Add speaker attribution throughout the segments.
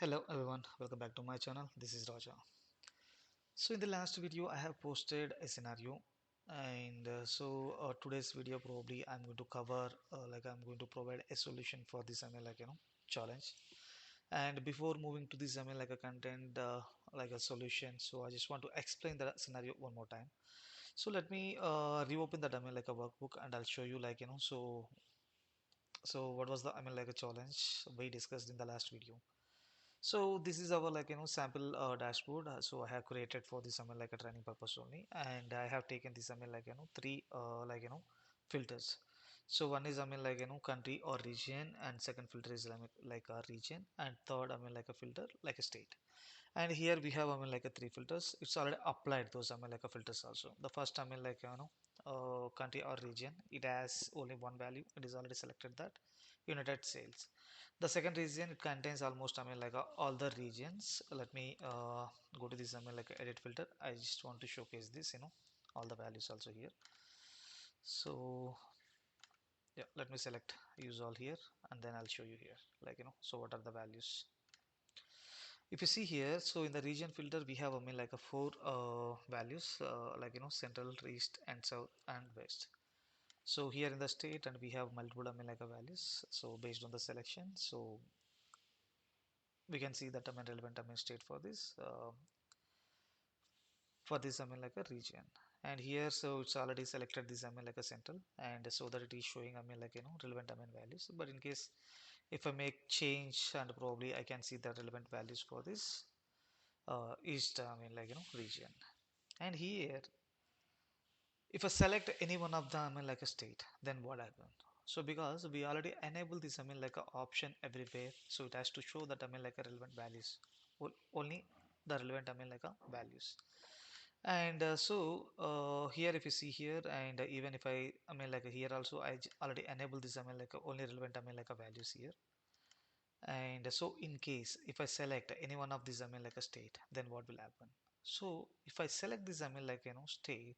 Speaker 1: Hello everyone, welcome back to my channel. This is Raja. So in the last video I have posted a scenario and today's video probably I'm going to cover I'm going to provide a solution for this challenge. And before moving to this a content like a solution, so I just want to explain the scenario one more time. So let me reopen the like a workbook and I'll show you so what was the like a challenge we discussed in the last video. So this is our sample dashboard. So I have created for this like a training purpose only, and I have taken this three filters. So one is country or region, and second filter is like a region, and third like a filter like a state. And here we have like a three filters. It's already applied those like a filters also. The first country or region, it has only one value. It is already selected that United States. The second region, it contains almost all the regions. Let me go to this like edit filter. I just want to showcase this all the values also here. So yeah, let me select use all here and then I'll show you here so what are the values. If you see here, so in the region filter we have like a four values central, east and south and west. So here in the state and we have multiple like a values, so based on the selection, so we can see that relevant state for this like a region. And here so it's already selected this like a central, and so that it is showing relevant values. But in case if I make change, and probably I can see the relevant values for this east region. And here if I select any one of them like a state, then what happen? So because we already enable this like a option everywhere, so it has to show that like a relevant values, only the relevant like a values. And here if you see here, and even if I mean like here also already enable this like only relevant like a values here. And so in case if I select any one of these like a state, then what will happen? So if I select this like state,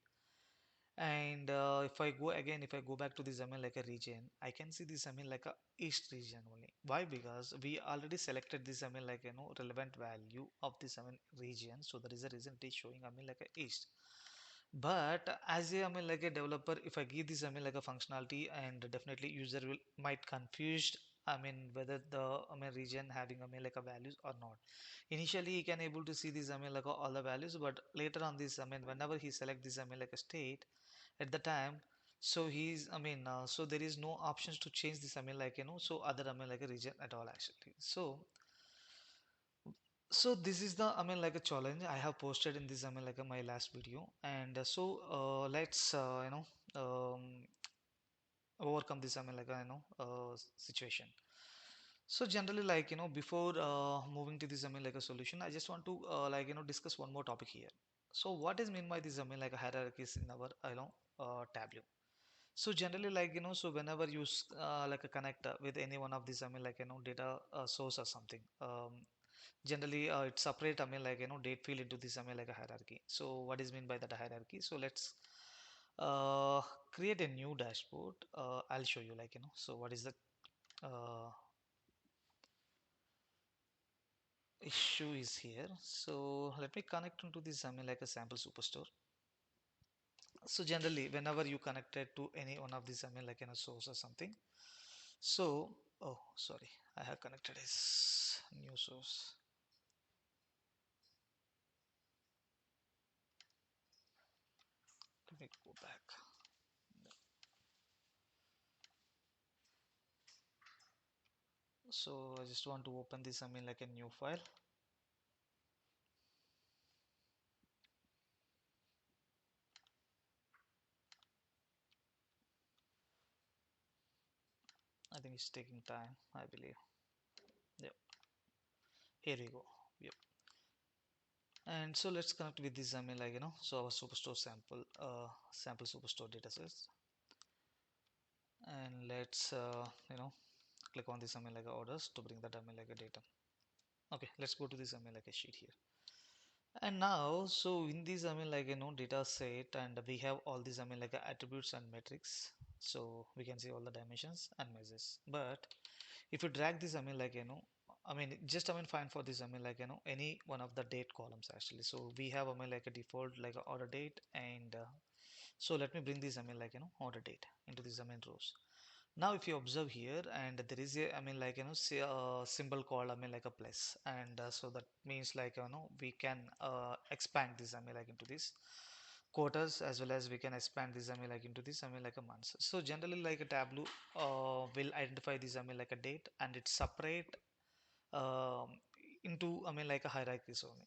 Speaker 1: and if I go back to this like a region, I can see this like a east region only. Why? Because we already selected this relevant value of this region, so that is the reason it is showing like a east. But as a like a developer, if I give this like a functionality, and definitely user will might confused whether the region having like a values or not. Initially he can able to see this like all the values, but later on this whenever he select this like a state at the time, so he's so there is no options to change this so other like a region at all actually. So this is the like a challenge I have posted in this like my last video. And let's overcome this situation. So generally before moving to this like a solution, I just want to discuss one more topic here. So what is mean by this like a hierarchies in our Tableau? So generally so whenever you like a connect with any one of these data source or something, generally it separate date field into this like a hierarchy. So what is mean by that hierarchy? So let's uh, create a new dashboard. I'll show you so what is the uh, issue is here. So let me connect into this like a sample superstore. So generally whenever you connected to any one of these like source or something, so oh sorry, I have connected as new source. Let me go back. So I just want to open this like a new file. I think it's taking time, I believe. Yep, here we go. Yep. And so let's connect with this so our superstore sample superstore datasets. And let's click on this like orders to bring that like a data. Okay, let's go to this like a sheet here. And now so in this data set, and we have all these like attributes and metrics, so we can see all the dimensions and measures. But if you drag this just fine for this any one of the date columns actually. So we have like a default like a order date, and so let me bring this order date into this rows. Now if you observe here, and there is a say a symbol called like a plus, and so that means like we can expand this into this quarters, as well as we can expand this into this like a months. So generally like a Tableau will identify this like a date, and it separate um, into like a hierarchies only.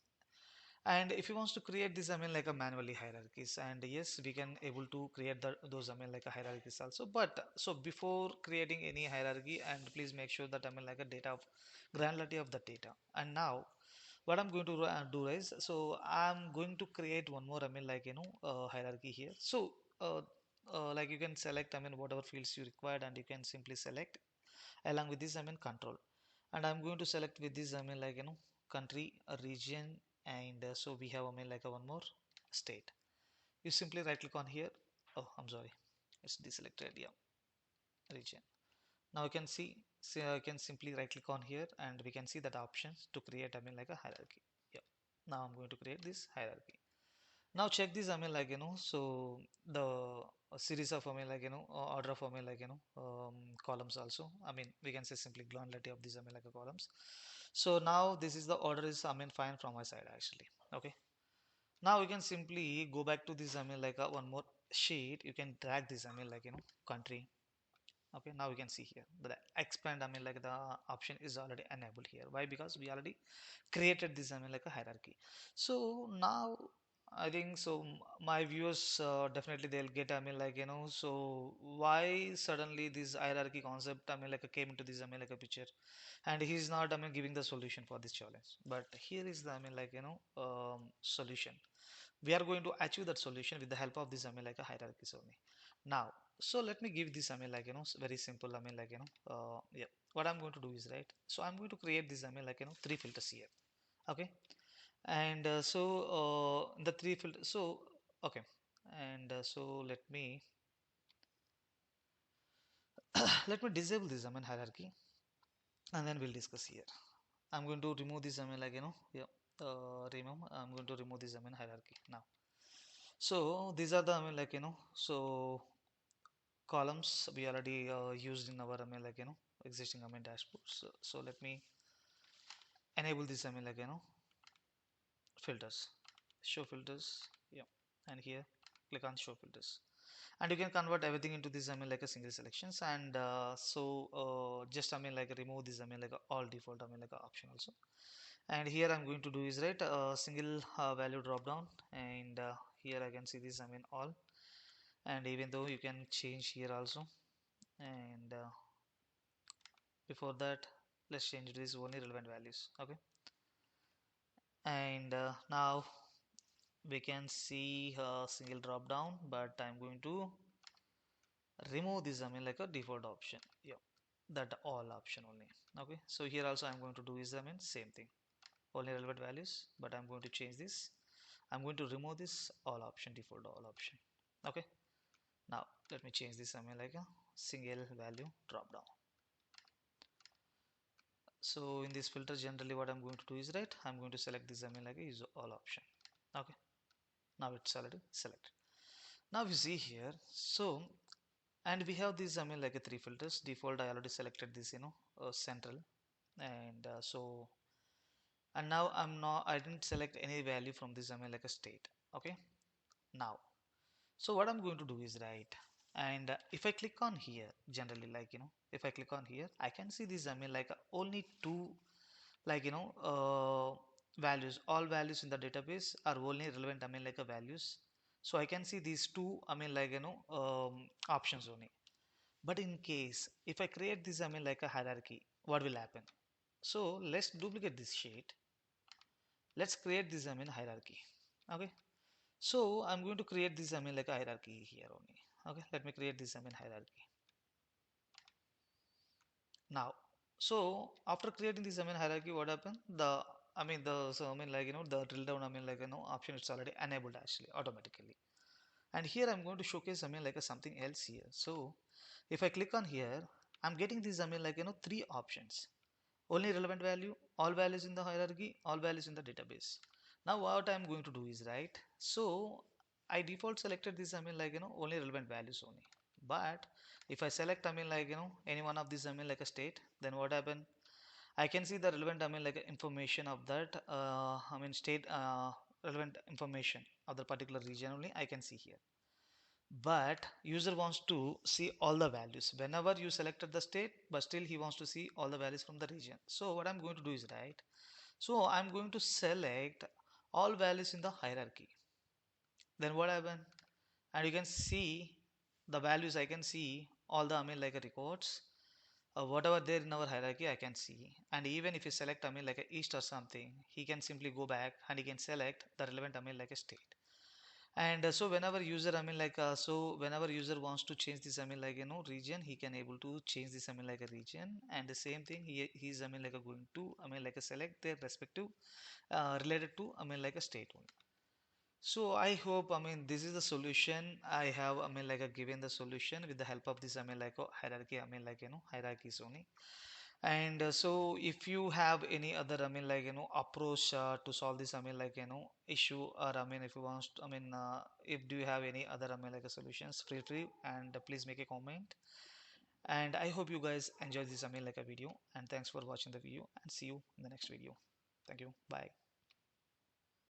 Speaker 1: And if you wants to create this like a manually hierarchies, and yes, we can able to create those like a hierarchies also. But so before creating any hierarchy, and please make sure that like a data of granularity of the data. And now what I'm going to do is, so I'm going to create one more hierarchy here. So like you can select whatever fields you required, and you can simply select along with this control. And I'm going to select with this country, a region, and so we have like a one more state. You simply right click on here. Oh, I'm sorry, it's deselected. Yeah, region. Now you can see I can simply right click on here, and we can see that options to create like a hierarchy. Yeah, now I'm going to create this hierarchy. Now check this so the series of order of columns also. We can say simply granularity of these like a columns. So now this is the order is fine from my side actually. Okay, now we can simply go back to this like a one more sheet. You can drag this country. Okay, now we can see here the expand like the option is already enabled here. Why? Because we already created this like a hierarchy. So now I think so my viewers definitely they'll get so why suddenly this hierarchy concept like came into this like a picture, and he's not giving the solution for this challenge. But here is the solution. We are going to achieve that solution with the help of this like a hierarchies only. Now so let me give this very simple yeah, what I'm going to do is, right, so I'm going to create this three filters here. Okay, and the three filters, so okay, and so let me disable this hierarchy, and then we'll discuss here. I'm going to remove this yeah, remove I'm going to remove this hierarchy now. So these are the so columns we already used in our existing dashboard. So let me enable this filters, show filters. Yeah, and here click on show filters, and you can convert everything into this like a single selections. And just remove this all default like a option also. And here I'm going to do is, right, single value drop down, and here I can see this all. And even though you can change here also, and before that let's change this only relevant values. Okay, and now we can see a single drop down, but I'm going to remove this like a default option. Yeah, that all option only. Okay, so here also I'm going to do is same thing, only relevant values, but I'm going to change this. I'm going to remove this all option, default all option. Okay, now let me change this like a single value drop down. So in this filter, generally what I'm going to do is, right, I'm going to select this like a use all option. Okay, now it's already selected. Now you see here, so and we have these like a three filters. Default I already selected this central, and so and now I didn't select any value from this like a state. Okay, now so what I'm going to do is, right, and if I click on here, generally if I click on here, I can see this like only two values. All values in the database are only relevant like a values. So I can see these two options only. But in case if I create this like a hierarchy, what will happen? So let's duplicate this sheet. Let's create this hierarchy. Okay, so I'm going to create this like a hierarchy here only. Okay, let me create this hierarchy now. So after creating this hierarchy, what happened? The the so the drill down option is already enabled actually automatically. And here I'm going to showcase like a something else here. So if I click on here, I'm getting these three options. only relevant value, all values in the hierarchy, all values in the database. Now what I'm going to do is, right, so I default selected this, only relevant values only. But if I select, any one of these, like a state, then what happen? I can see the relevant, information of that, state, relevant information of the particular region only I can see here. But user wants to see all the values whenever you selected the state, but still he wants to see all the values from the region. So what I'm going to do is, right, so I'm going to select all values in the hierarchy. Then what happened? And you can see the values. I can see all the records, whatever there in our hierarchy I can see. And even if you select like a east or something, he can simply go back and he can select the relevant like a state. And so whenever user so whenever user wants to change this region, he can able to change this like a region. And the same thing, he's going to select their respective related to a state only. So I hope, this is the solution I have, given the solution with the help of this, hierarchy, hierarchies only. And so if you have any other, approach to solve this, issue, or, if you want, if do you have any other, solutions, feel free and please make a comment. And I hope you guys enjoy this, video. And thanks for watching the video and see you in the next video. Thank you. Bye.